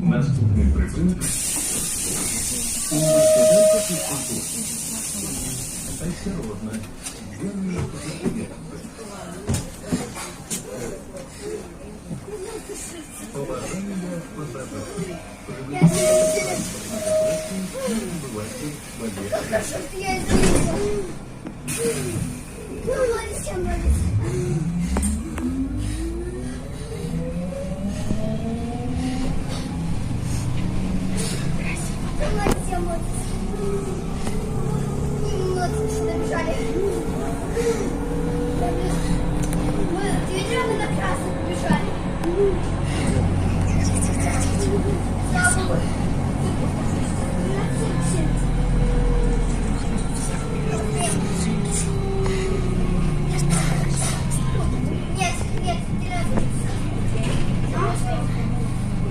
Наступний припинок університетська фізкультура. Айсеродна. Денний Положение пассажиров. Хорошо, что я здесь. Молодец. Добежали. Мы 9 раз на красный побежали. Слава Богу. Нет, 3 раза.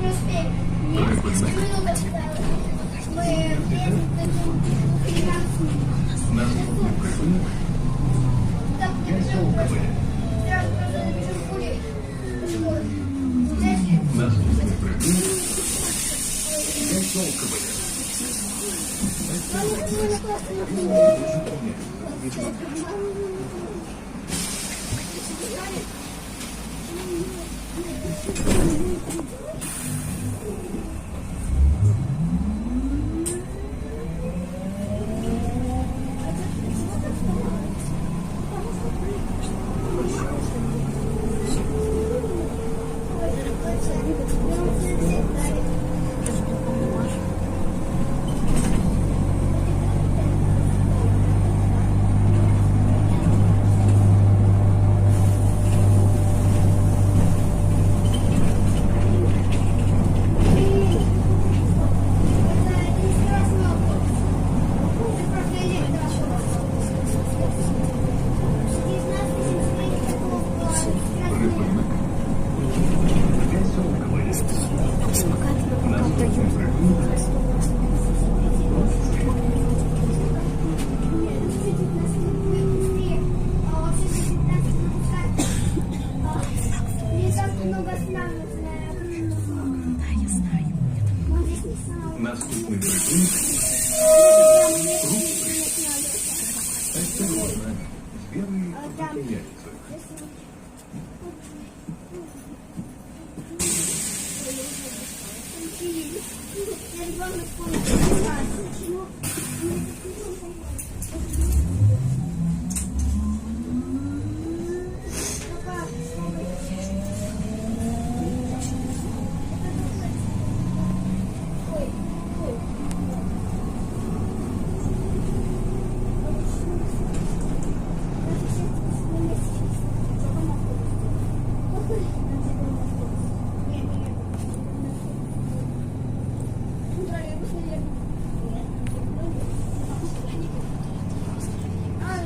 Не успеем. Нет, 10 минут осталось. Мы Наступний припинок так, не бежим. Сразу просто набежим пулей. Почему? Наступний припинок Гайсолковая. Припинок Гайсолковая. Наступний припинок Наступний припинок Айсеродна. Белые яйца. Я ребенок понял.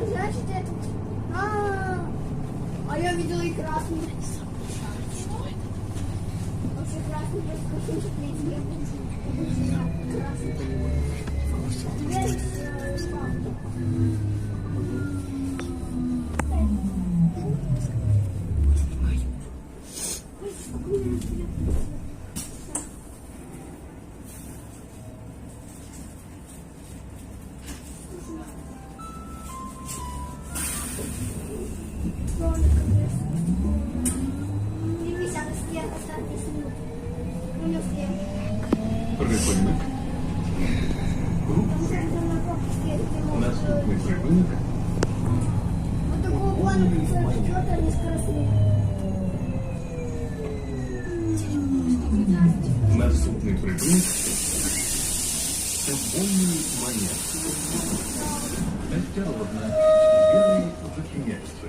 Значит, это... А я видела и красный. Вообще красный просто какой-то красный. понял все. Припинок. Рух. Там же на пропуске, где Наступний припинок. вот такого плана что-то они скоростные. Наступний припинок. Футбольный манер. Осторожно. Белый зачиняется.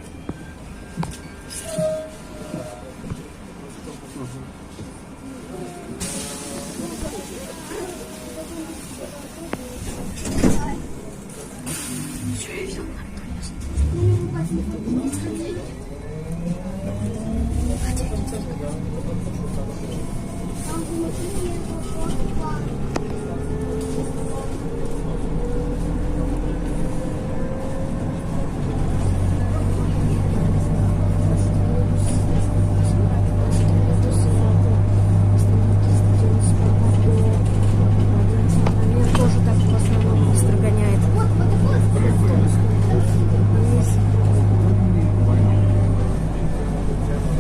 Меня тоже так в основном быстро гоняет. Вот такой. Припинок.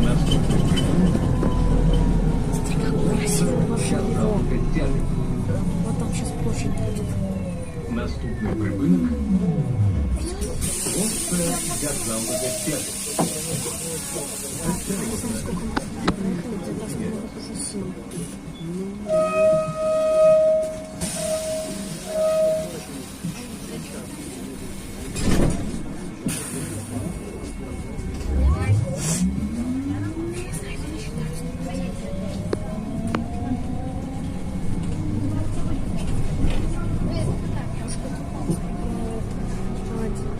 Наступний припинок. Красиво вообще его. Тягнет. Вот там сейчас площадь будет. Наступний припинок. Просто для замного тягу. Осторожно. Проехали где-то скоро уже 7.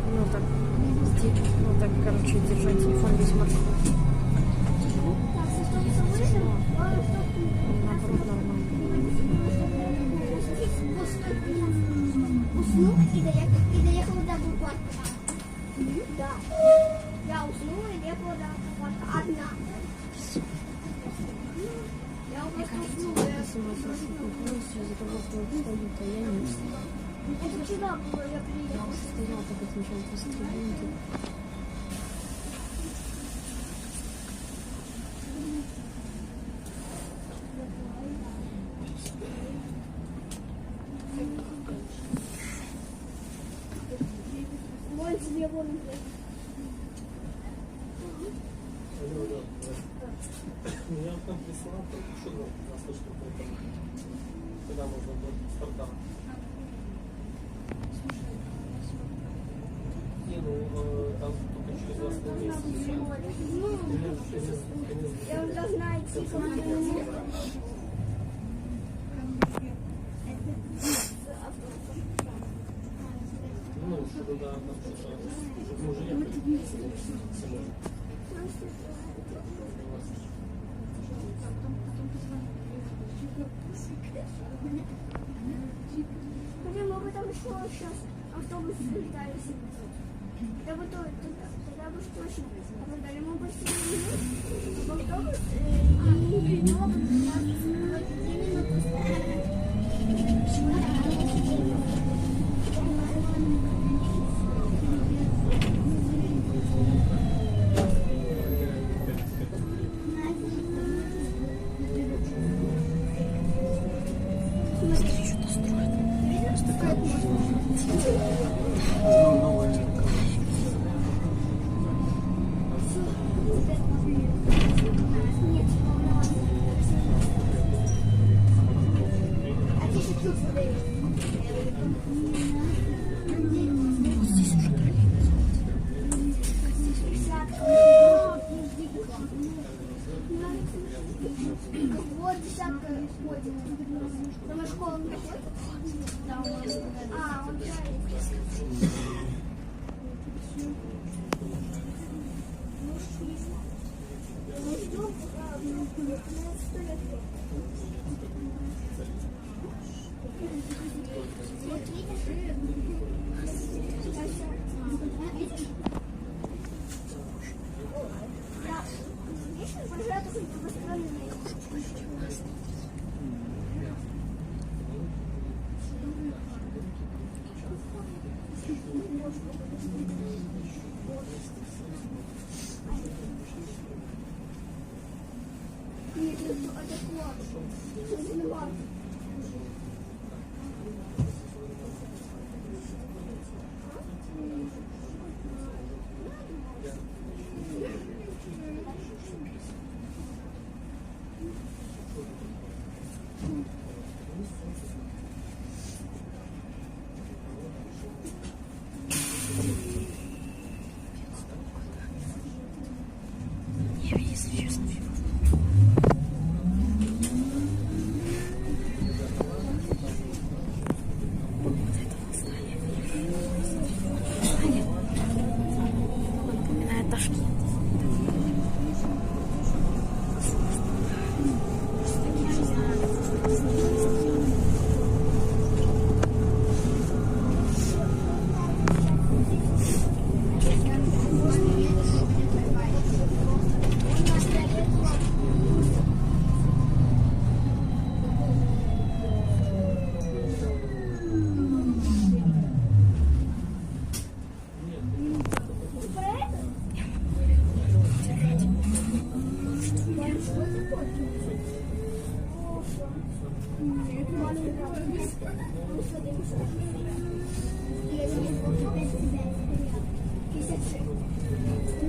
Ну так, ну так, короче, держать телефон весь маршрут. Наоборот, нормально. Уснул и доехала до аквапарка. Да. Я уснула и доехала до аквапарка. Одна. Я просто уснула. Если мы полностью из-за того, что он стоит, а я не встала. Это вчера было, я Я приехала. уже стояла, так отмечала пострелянки. Мой телефон. Я вам там присылал, что на слышно, когда можно будет стартап. Не, ну там только через 20 месяцев. Я уже знаю, сколько надо. Ну, что туда там что-то, мы уже ехали. Самой. Блин, мы бы там еще сейчас автобус летали. Тогда бы точно опоздали. Мы бы сели в автобус и снова бы 2 минуты. Что-то строят. Вот десятка ходит. Там и школа не ходит. А, он вот видишь? Да. Видишь, большая такой двусторонний. Нет, это классно. Напоминает Ташкент.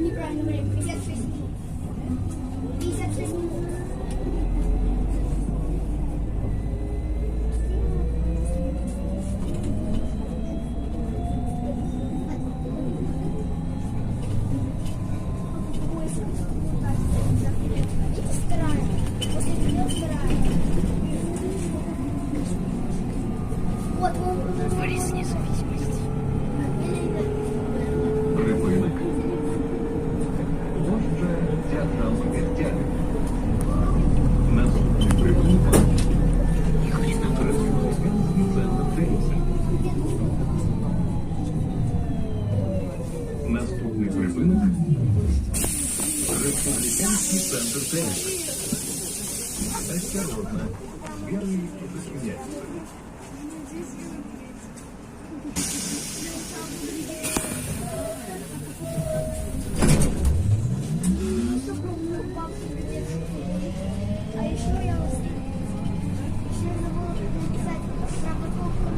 Неправильно время. 56 минут. 56 минут. Вот, Дворец независимости. Припинок. Площа театрального вертяги. Наступний припинок. Республіканський центр тенісу. Наступний припинок. Республіканський центр тенісу. Осторожно. Дверь зачиняется. А еще я еще забыла написать про парковку.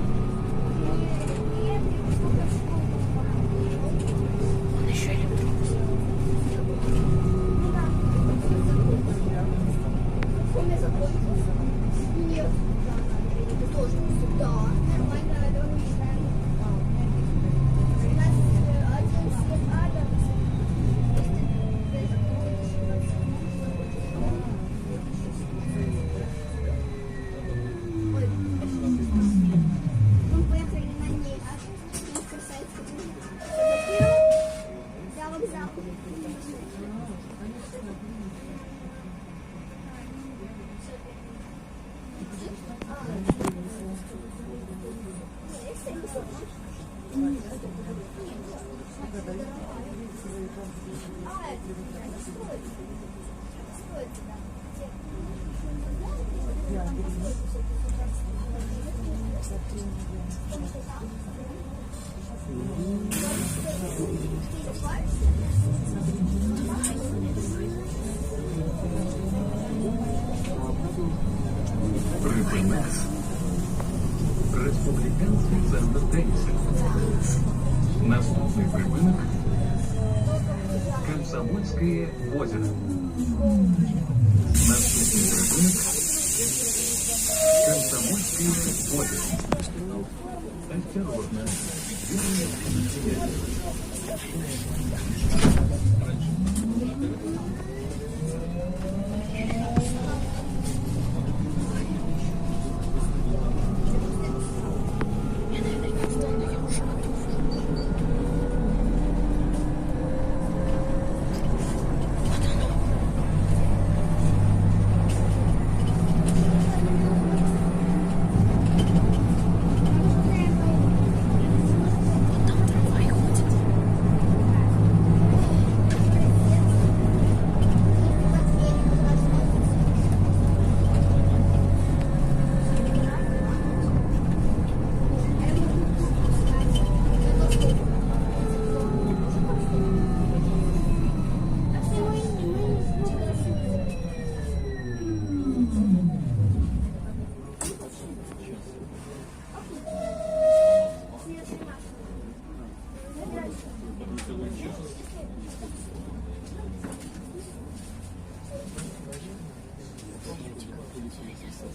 И я перепутала школу. Он еще электронный. Ну да. Он я закончился. Нет. Это тоже. Да. Нормально, это отлично. У нас один свет Адамс. Ой, мы поехали на ней, а красавица. За вокзал. Припинок. Республіканський центр тенісу. Наступний припинок. Комсомольське озеро. Наступний припинок. Комсомольське озеро. Осторожно. Дверь зачиняется.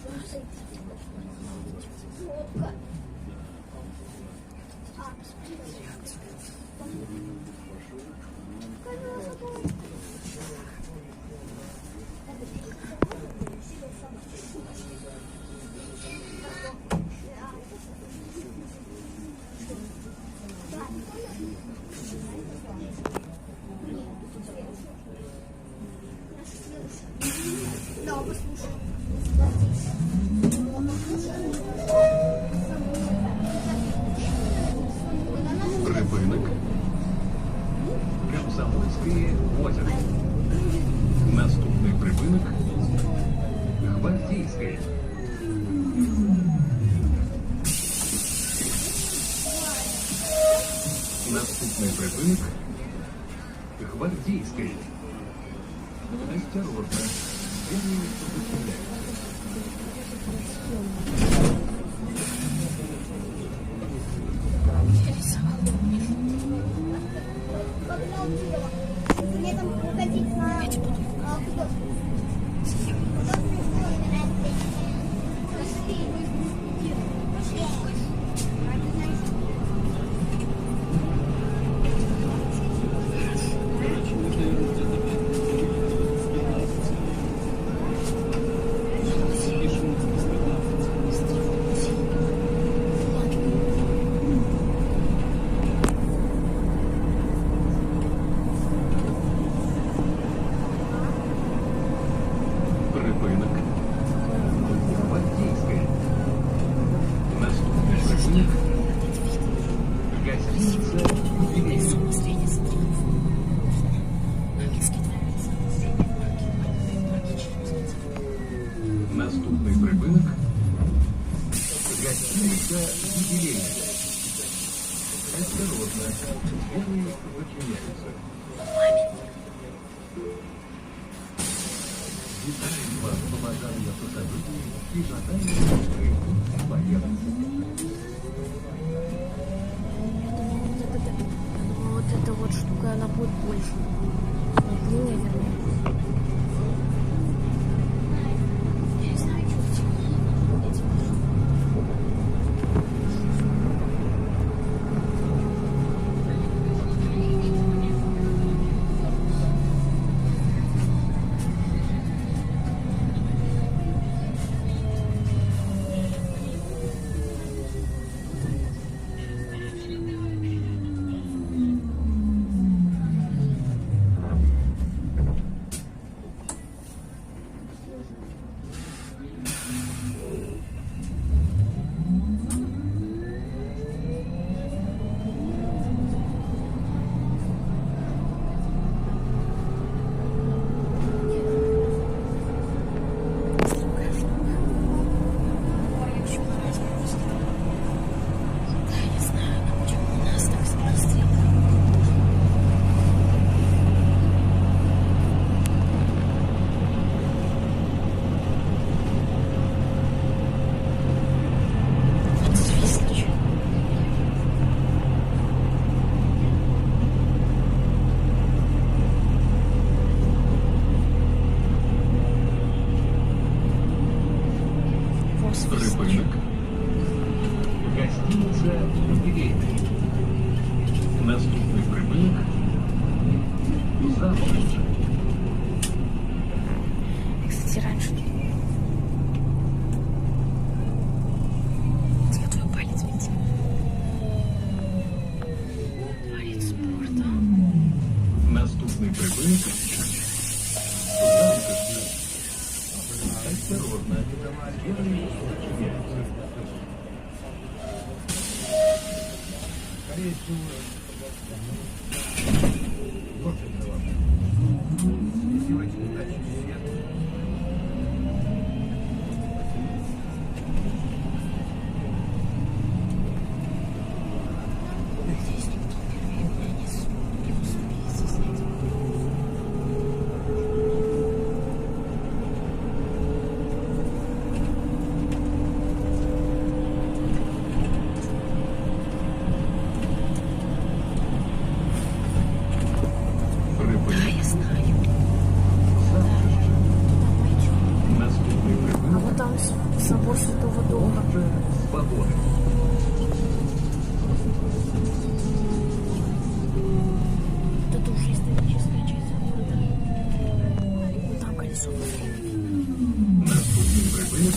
Лодка. Да, послушай. Припинок. Комсомольське озеро. Наступний припинок. Гвардійське. Наступний припинок. Гвардійське. Осторожно. Двери сопротивляются. Мне там уходить на... Припинок. Гвардейская. Наступный припынок. Гостиница «Юбилей». Наступный припынок. Гостиница «Юбилей». Осторожно. Двери зачиняются. Вітаємо вас, побажання посадити і бажання поїхати. Вот эта вот штука, она будет больше. Длиннее, вернее. Я не знаю, что Припинок. Гостиница «Юбилейная». Наступный припынок. Завтра. Кстати, раньше я твой палец видел. Дворец спорта. Наступный припынок. Завтра. Осторожно. Двери зачиняются. Скорее всего, вот это вам. Если вы не дачи свет, Здесь никто не успеет снять. Собор Святого Духа. Он же свободы. Это уже историческая часть города. Вот там колесо времени. Наступний припинок.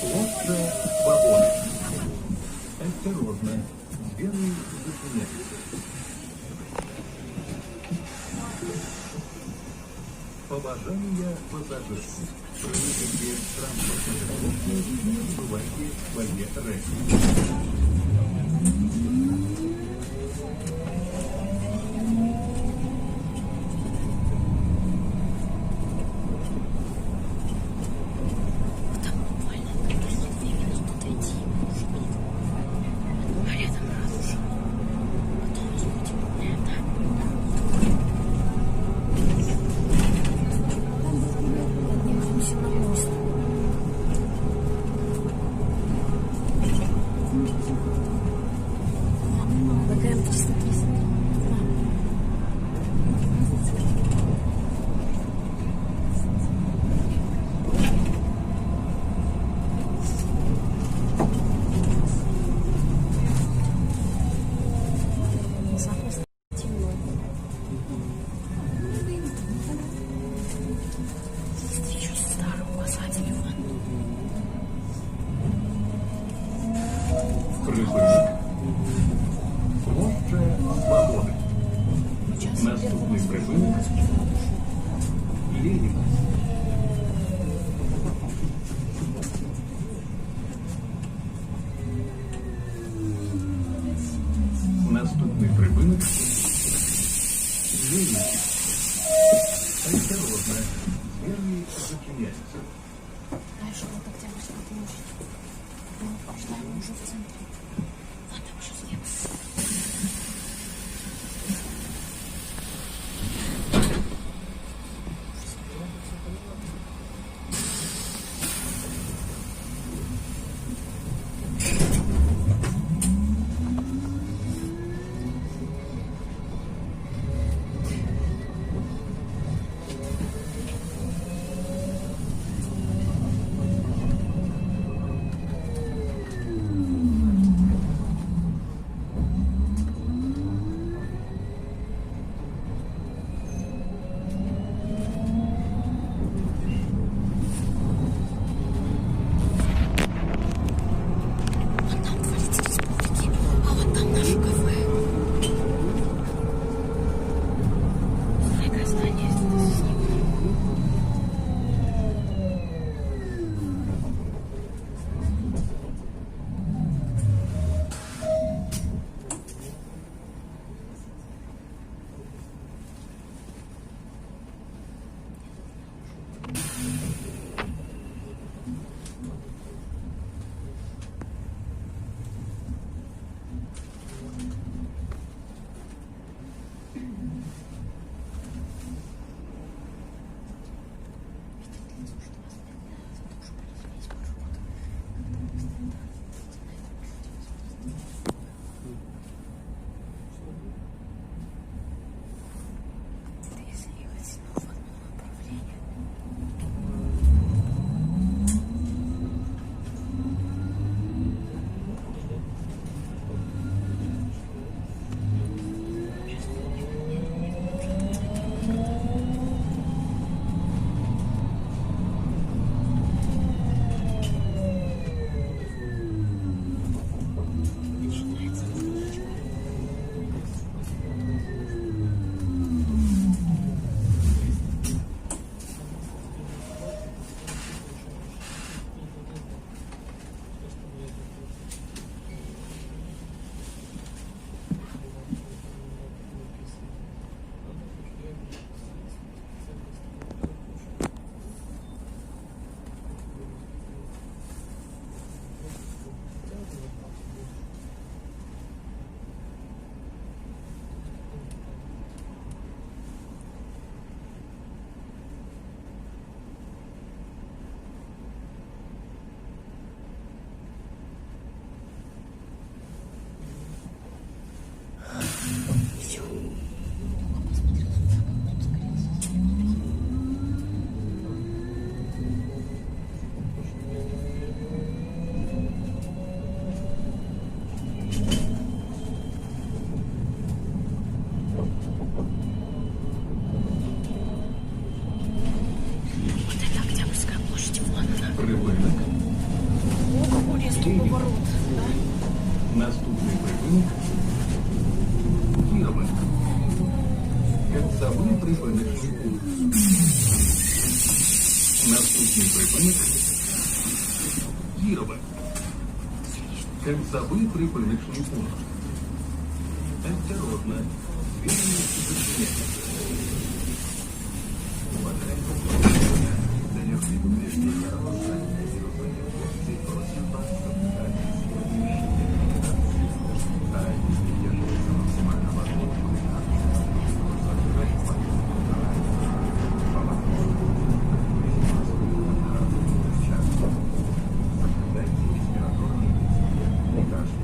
Площа свободы. Осторожно. Белый зачиняется. Побажання пассажиров. Прибывайте транспортные средства, не забывайте свои речи. Там буквально последние 2 минуты дойти. А рядом ратуша. Потом спустим это. Поднимаемся на мост. БКМ 330. Запуск темно. Встречу с старым указателем. Припинок. Площа свободы. Сейчас Наступний припинок. Ленін. Наступний припинок. Ленін. Осторожно. Первый зачиняется. дальше вот Октябрьская площадь. Мы пошли уже в центре. А там уже слева. поворот. Да? Наступний припинок Кірове. Кінцевий припиночний пункт. Наступний припинок Кірове. Кінцевий припиночний пункт. Осторожно. Движение подчиняется. Уважаемые пассажиры, дорожные повреждения оружия и руководителей просят вас соблюдать следующие рекомендации. А если держится максимально возможного соблюдайте респираторные прикаши,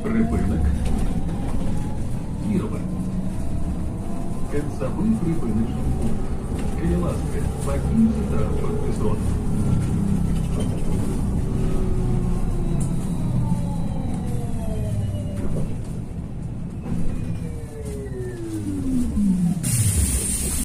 Припинок Кірове. Кінцевий припиночний пункт. Криласки. Покиньте транспортний зону.